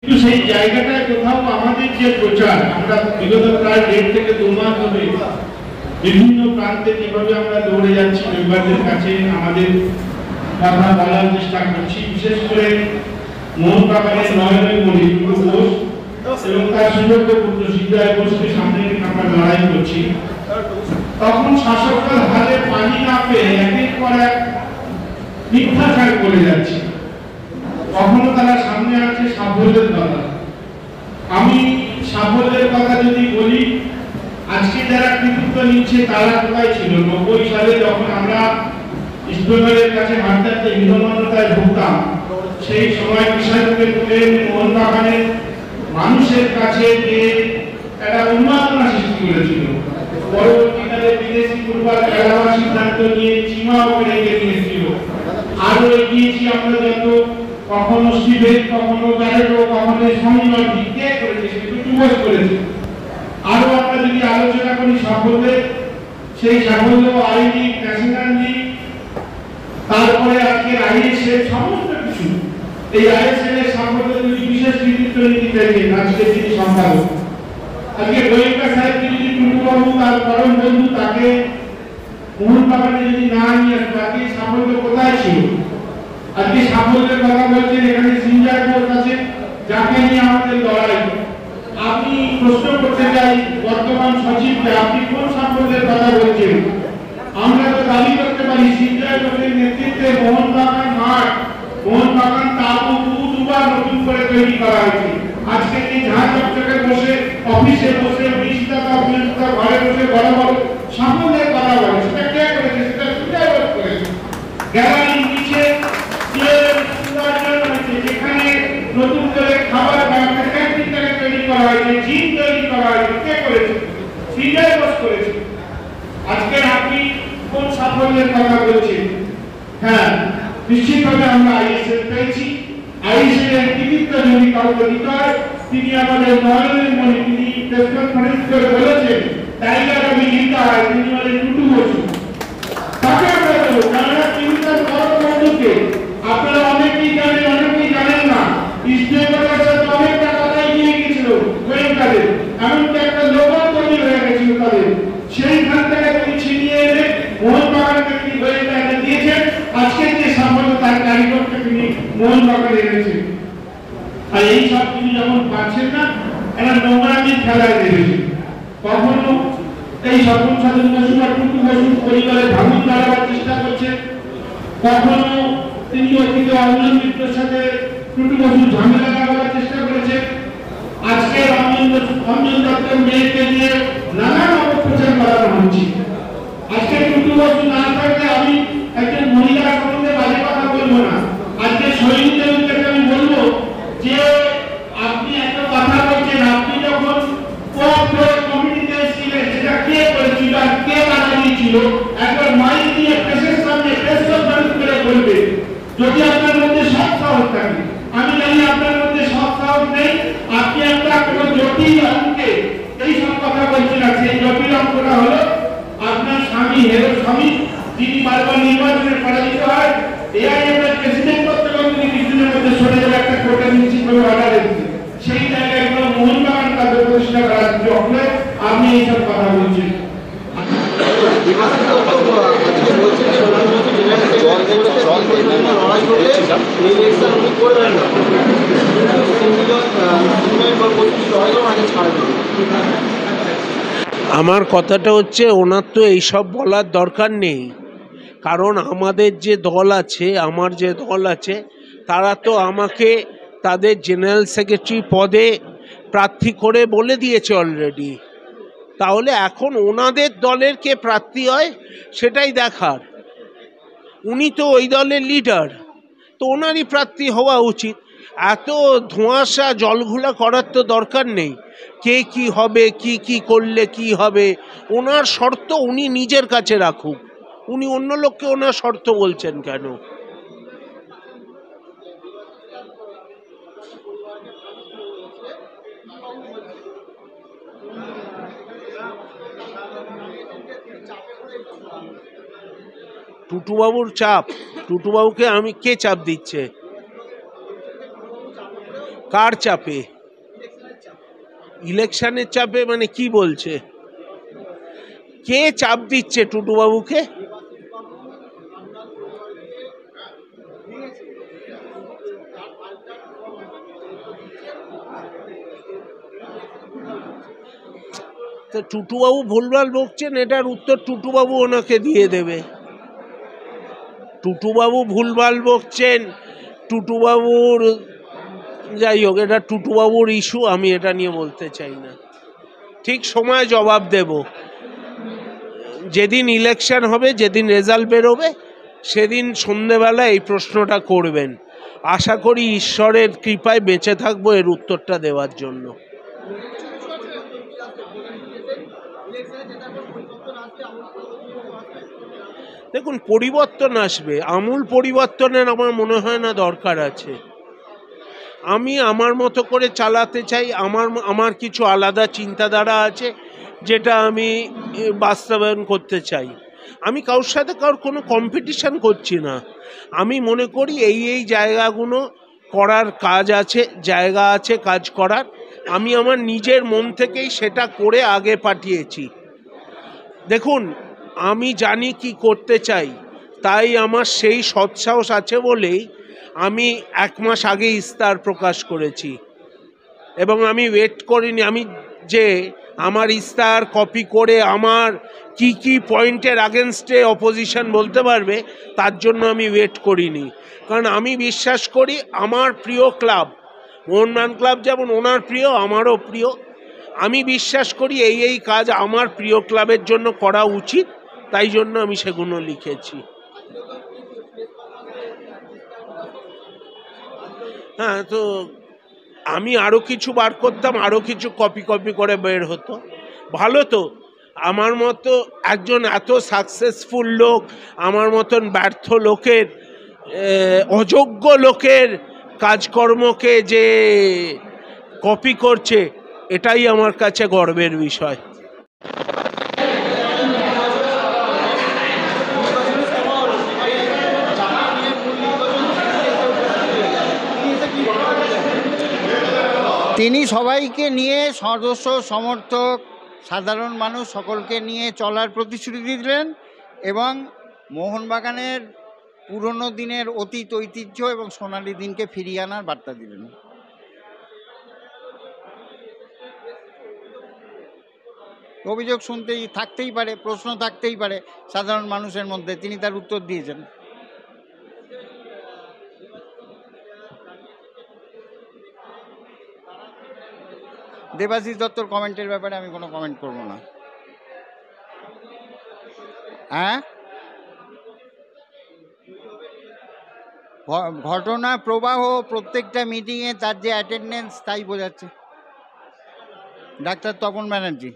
কিন্তু সেই জায়গাটায় কোথাও আমাদের যে প্রচার আমরা বিগত প্রায় 1.5 থেকে 2 মাস ধরে বিভিন্ন প্রান্তে যেভাবে আমরা দৌড়ে যাচ্ছি মেম্বারদের কাছে আমাদের কথা বলার চেষ্টা করছি, বিশেষ করে মোহনবাগানের নয়নের মণি ঘোষ এবং তার সুযোগ্য পুত্র সিদ্ধার্থ ঘোষকে সামনে রেখে আমরা লড়াই করছি। তখন শাসকরা হাতে পানি না পেয়ে একের পর এক মিথ্যাচার করে যাচ্ছে। কখনো তারা সামনে আছে সাফল্যের কথা। আমি সাফল্যের কথা যদি বলি, আজকে যারা কৃতিত্ব নিচ্ছে তারা কোথায় ছিল? 90 সালে যখন আমরা ইস্টবেঙ্গলের কাছে হারতে হীনমান্যতায় ভুগতাম, সেই সময় বিষয়কে তুলে মোহনবাগানের মানুষের কাছে যে একটা উন্মাদনা সৃষ্টি করেছিল। পরবর্তীকালে বিদেশি ফুটবল খেলার সিদ্ধান্ত নিয়ে সীমাও রেখে দিয়েছিল। আরো এগিয়েছি আমরা, যত কখনো শিবের, কখনো ব্যারেটো, কখনো সংযম কে করেছে, সেটা টুবস করেছে। আরো আমরা যদি আলোচনা করি সাফল্যের, সেই সাফল্য আইনি ন্যাশনাল লিগ, তারপরে আজকে আইএসএল, সমস্ত কিছু। এই আইএসএল এর সাফল্য যদি বিশেষ কৃতিত্ব নিতে চাইছেন আজকে যিনি সম্পাদক, আজকে গোয়েঙ্কা সাহেবকে যদি টুটুবাবু তার পরম বন্ধু তাকে মোহনবাগানে যদি না নিয়ে তাকে সাফল্য কোথায় ছিল? আজকে সাফল্যের কথা বলছেন, এখানে সিনজার কোচ আছে যাকে নিয়ে আমাদের লড়াই। আমি প্রশ্ন করতে চাই বর্তমান সচিবকে, আপনি কোন সাফল্যের কথা বলছেন? আমরা তো দাবি করতে পারি সিনজার কোচের নেতৃত্বে মোহনবাগান মাঠ, মোহনবাগান তাবু দুবার নতুন করে তৈরি করা হয়েছে। আজকে এই ঝাঁ চকচকে বসে অফিসে বসে 20 টাকা 20 টাকা ঘরে বসে বড় বড় সাফল্যের কথা বলে, সেটা কে করেছে? সেটা সিনজার কোচ করেছে। গ্যালারির নিচে যেখানে নতুন করে খাবার ক্যান্টিনটাকে তৈরি করা হয়েছে, জিম তৈরি করা হয়েছে, কে করেছে? সিনজার কোচ করেছে। আজকে আপনি কোন সাফল্যের কথা বলছেন? হ্যাঁ, নিশ্চিতভাবে আমরা আইএসএল পেয়েছি। আইএসএল এর কৃতিত্ব যদি কাউকে দিতে হয়, তিনি আমাদের নয়নের মণি। তিনি প্রেস কনফারেন্স করে বলেছেন টাইগার আমি জিতা হয়, তিনি বলেন টুটু বসু। তাকে আমরা দেবো, কারণ তিনি তার বড় বন্ধুকে আপনারা অনেকেই জানেন, অনেকেই জানেন না। ইস্টবেঙ্গলের সাথে অনেক টাকাটাই নিয়ে গেছিল গোয়েঙ্কাদের, এমনকি একটা লোগো তৈরি হয়ে গেছিল তাদের। সেইখান থেকে তিনি ছিনিয়ে এনে মোহনবাগানকে তিনি গোয়েঙ্কাদের দিয়েছেন। আজকে যে সাফল্য তার কারিগরকে তিনি মোহনবাগানে এনেছেন। আর এই সব তিনি যখন পাচ্ছেন না, একটা নোংরামির খেলায় নেমেছেন। কখনো এই স্বপন সাধন বসু বা টুটু বসুর পরিবারে ভাঙন দাঁড়াবার চেষ্টা করছেন, কখনো তিনি অতীতে অঞ্জন মিত্রের সাথে টুটু বসুর ঝামেলা লাগাবার চেষ্টা করেছেন। আজকে অঞ্জন দত্তের মেয়েকে নিয়ে নানান অপপ্রচার করানো হচ্ছে। আজকে টুটু বসু না থাকলে আমি একজন মহিলা সম্বন্ধে বাজে কথা বলবো না। আজকে শহীদদেরকে আমি বলবো যে আপনি একটা কথা বলছেন, আপনি যখন কমিটিতে ছিলেন সেটা কে করেছিল আর কে বাধা দিয়েছিল? একবার মাইক দিয়ে প্রেসের সামনে প্রেস কনফারেন্স করে বলবে, যদি আপনার মধ্যে সৎ সাহস থাকে। আমি জানি আপনার মধ্যে সৎ সাহস নেই। আপনি একটা কোনো জটিল অঙ্কে এই সব কথা বলছেন। আর সেই জটিল অঙ্কটা হলো আপনার স্বামী, হেরো স্বামী, যিনি বারবার নির্বাচনে পরাজিত হয়, এআইএম এর প্রেসিডেন্ট করতে গেলে তিনি কিছুদিনের মধ্যে সরে যাবে, একটা কোর্টে নিশ্চিতভাবে অর্ডার দিচ্ছে। সেই জায়গায় কোনো মোহনবাগান কার্য প্রতিষ্ঠা করার সুযোগ হলে আপনি এইসব কথা বলছেন। আমার কথাটা হচ্ছে, ওনার তো এইসব বলার দরকার নেই। কারণ আমাদের যে দল আছে, আমার যে দল আছে, তারা তো আমাকে তাদের জেনারেল সেক্রেটারি পদে প্রার্থী করে বলে দিয়েছে অলরেডি। তাহলে এখন ওনাদের দলের কে প্রার্থী হয় সেটাই দেখার। উনি তো ওই দলের লিডার, তো ওনারই প্রার্থী হওয়া উচিত। এত ধোঁয়াশা জলঘোলা করার তো দরকার নেই। কে কি হবে, কি কি করলে কি হবে, ওনার শর্ত উনি নিজের কাছে রাখুক। উনি অন্য লোককে ওনার শর্ত বলছেন কেন? টুটুবাবুর চাপ? টুটুবাবুকে আমি কে চাপ দিচ্ছে? কার চাপে? ইলেকশনের চাপে মানে কি বলছে? কে চাপ দিচ্ছে টুটুবাবুকে? তো টুটুবাবু ভুলভাল বকছেন, এটার উত্তর টুটুবাবু ওনাকে দিয়ে দেবে। টুটুবাবু ভুলভাল বকছেন, টুটুবাবুর যাই হোক, এটা টুটুবাবুর ইস্যু, আমি এটা নিয়ে বলতে চাই না। ঠিক সময় জবাব দেব। যেদিন ইলেকশন হবে, যেদিন রেজাল্ট বেরোবে, সেদিন সন্ধেবেলা এই প্রশ্নটা করবেন। আশা করি ঈশ্বরের কৃপায় বেঁচে থাকবো এর উত্তরটা দেওয়ার জন্য। দেখুন, পরিবর্তন আসবে, আমূল পরিবর্তনের আমার মনে হয় না দরকার আছে। আমি আমার মতো করে চালাতে চাই, আমার কিছু আলাদা চিন্তাধারা আছে যেটা আমি বাস্তবায়ন করতে চাই। আমি কারোর সাথে কারোর কোনো কম্পিটিশন করছি না। আমি মনে করি এই জায়গাগুলো করার কাজ আছে, জায়গা আছে কাজ করার। আমি আমার নিজের মন থেকেই সেটা করে আগে পাঠিয়েছি। দেখুন, আমি জানি কি করতে চাই, তাই আমার সেই সৎসাহস আছে বলেই আমি 1 মাস আগে ইস্তাহার প্রকাশ করেছি এবং আমি ওয়েট করিনি। আমি যে আমার ইস্তাহার কপি করে আমার কি কি পয়েন্টের আগেনস্টে অপোজিশন বলতে পারবে তার জন্য আমি ওয়েট করিনি। কারণ আমি বিশ্বাস করি আমার প্রিয় ক্লাব মোহনবাগান ক্লাব যেমন ওনার প্রিয়, আমারও প্রিয়। আমি বিশ্বাস করি এই কাজ আমার প্রিয় ক্লাবের জন্য করা উচিত, তাই জন্য আমি সেগুলো লিখেছি। হ্যাঁ, তো আমি আরও কিছু বার করতাম, আরও কিছু কপি করে বের হতো, ভালো তো। আমার মতো একজন এত সাকসেসফুল লোক, আমার মতন ব্যর্থ লোকের, অযোগ্য লোকের কাজকর্মকে যে কপি করছে, এটাই আমার কাছে গর্বের বিষয়। তিনি সবাইকে নিয়ে, সদস্য সমর্থক সাধারণ মানুষ সকলকে নিয়ে চলার প্রতিশ্রুতি দিলেন এবং মোহনবাগানের পুরনো দিনের অতীত ঐতিহ্য এবং সোনালী দিনকে ফিরিয়ে আনার বার্তা দিলেন। অভিযোগ থাকতেই পারে, প্রশ্ন থাকতেই পারে সাধারণ মানুষের মধ্যে, তিনি তার উত্তর দিয়েছেন। দেবাশিস দত্তর কমেন্টের ব্যাপারে আমি কোনো কমেন্ট করব না। হ্যাঁ, ঘটনা প্রবাহ প্রত্যেকটা মিটিংয়ে তার যে অ্যাটেন্ডেন্স তাই বোঝাচ্ছে। ডাক্তার তপন ব্যানার্জি।